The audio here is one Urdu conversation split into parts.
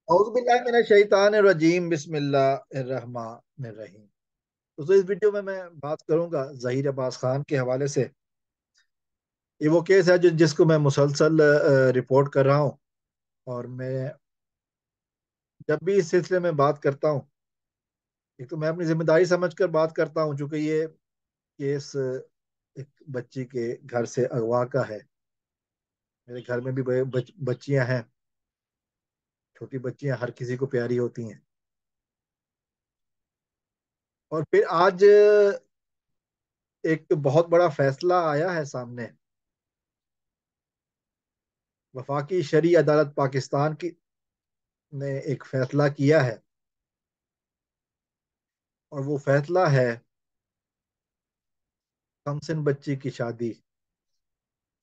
اعوذ باللہ من الشیطان الرجیم، بسم اللہ الرحمن الرحیم۔ تو اس ویڈیو میں بات کروں گا ظہیر عباس خان کے حوالے سے۔ یہ وہ کیس ہے جس کو میں مسلسل رپورٹ کر رہا ہوں، اور میں جب بھی اس سلسلے میں بات کرتا ہوں، ایک تو میں اپنی ذمہ داری سمجھ کر بات کرتا ہوں، چونکہ یہ کیس ایک بچی کے گھر سے اغوا کا ہے۔ میرے گھر میں بھی بچیاں ہیں، چھوٹی بچیاں ہر کسی کو پیاری ہوتی ہیں۔ اور پھر آج ایک بہت بڑا فیصلہ آیا ہے سامنے۔ وفاقی شرعی عدالت پاکستان کی نے ایک فیصلہ کیا ہے، اور وہ فیصلہ ہے کمسن بچی کی شادی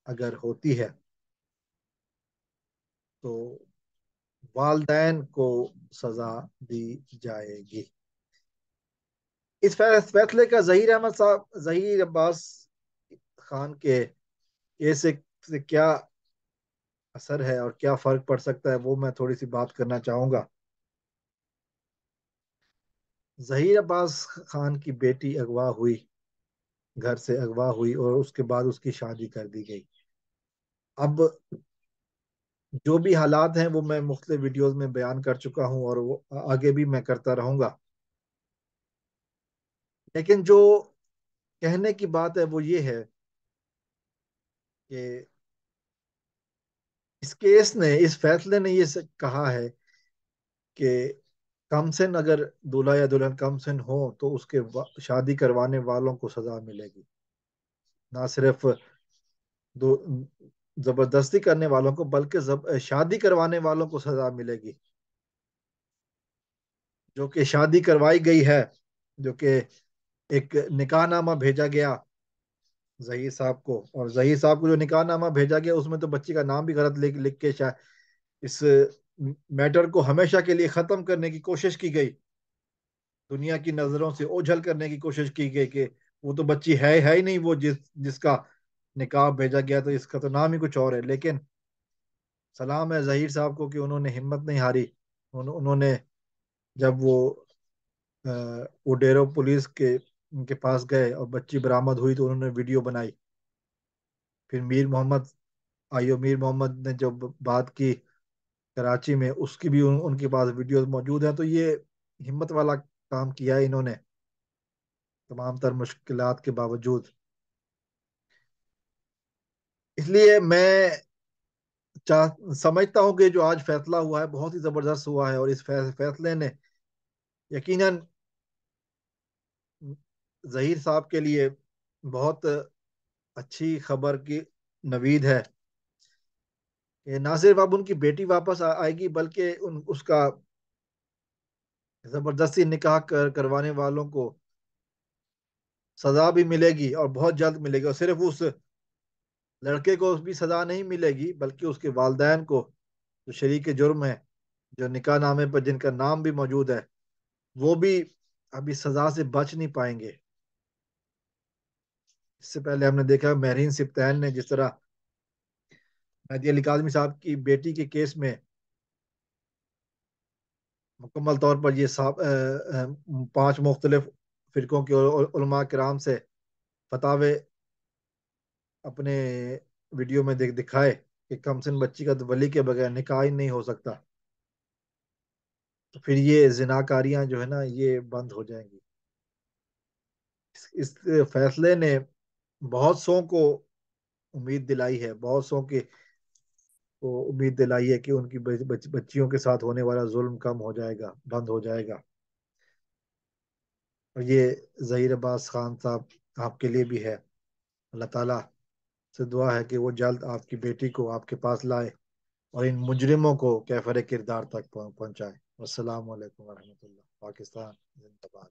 اگر ہوتی ہے تو والدین کو سزا دی جائے گی۔ اس فیصلے کا ظہیر عباس خان کے کیس سے کیا اثر ہے اور کیا فرق پڑ سکتا ہے، وہ میں تھوڑی سی بات کرنا چاہوں گا۔ ظہیر عباس خان کی بیٹی اغوا ہوئی، گھر سے اغوا ہوئی، اور اس کے بعد اس کی شادی کر دی گئی۔ اب جو بھی حالات ہیں وہ میں مختلف ویڈیوز میں بیان کر چکا ہوں، اور وہ آگے بھی میں کرتا رہوں گا۔ لیکن جو کہنے کی بات ہے وہ یہ ہے کہ اس کیس نے، اس فیصلے نے یہ کہا ہے کہ کم سن اگر دولہا یا دلہن کم سن ہو تو اس کے شادی کروانے والوں کو سزا ملے گی، نہ صرف دو زبردستی کرنے والوں کو بلکہ شادی کروانے والوں کو سزا ملے گی۔ جو کہ شادی کروائی گئی ہے، جو کہ ایک نکاح نامہ بھیجا گیا ظہیر صاحب کو، اور ظہیر صاحب کو جو نکاح نامہ بھیجا گیا اس میں تو بچی کا نام بھی غلط لکھ کے شاید اس میٹر کو ہمیشہ کے لیے ختم کرنے کی کوشش کی گئی، دنیا کی نظروں سے اوجھل کرنے کی کوشش کی گئی کہ وہ تو بچی ہے ہی نہیں، وہ جس کا نکاح بھیجا گیا، تو اس کا تو نام ہی کچھ اور ہے۔ لیکن سلام ہے ظہیر صاحب کو کہ انہوں نے ہمت نہیں ہاری۔ انہوں نے جب وہ ڈیرو پولیس کے ان کے پاس گئے اور بچی برآمد ہوئی تو انہوں نے ویڈیو بنائی۔ پھر میر محمد نے جو بات کی کراچی میں، اس کی بھی ان کے پاس ویڈیوز موجود ہیں۔ تو یہ ہمت والا کام کیا ہے انہوں نے، تمام تر مشکلات کے باوجود۔ اس لیے میں سمجھتا ہوں کہ جو آج فیصلہ ہوا ہے بہت ہی زبردست ہوا ہے، اور اس فیصلے نے یقیناً ظہیر صاحب کے لیے بہت اچھی خبر کی نوید ہے کہ نہ صرف اب ان کی بیٹی واپس آئے گی، بلکہ اس کا زبردستی نکاح کروانے والوں کو سزا بھی ملے گی، اور بہت جلد ملے گی۔ اور صرف اس لڑکے کو بھی سزا نہیں ملے گی بلکہ اس کے والدین کو، جو شریک جرم ہے، جو نکاح نامے پر جن کا نام بھی موجود ہے، وہ بھی ابھی سزا سے بچ نہیں پائیں گے۔ اس سے پہلے ہم نے دیکھا مہرین سبطین نے جس طرح مہدی علی کاظمی صاحب کی بیٹی کے کیس میں مکمل طور پر یہ 5 مختلف فرقوں کے علماء کرام سے فتاوے اپنے ویڈیو میں دکھائے کہ کمسن بچی کا ولی کے بغیر نکاح ہی نہیں ہو سکتا، تو پھر یہ زناکاریاں جو ہے نا یہ بند ہو جائیں گی۔ اس فیصلے نے بہت سو کو امید دلائی ہے، بہت سو کو امید دلائی ہے کہ ان کی بچیوں کے ساتھ ہونے والا ظلم کم ہو جائے گا، بند ہو جائے گا۔ اور یہ ظہیر عباس خان صاحب آپ کے لیے بھی ہے۔ اللہ تعالیٰ سے دعا ہے کہ وہ جلد آپ کی بیٹی کو آپ کے پاس لائے اور ان مجرموں کو کیفر کردار تک پہنچائے۔ والسلام علیکم ورحمۃ اللہ۔ پاکستان زندہ باد۔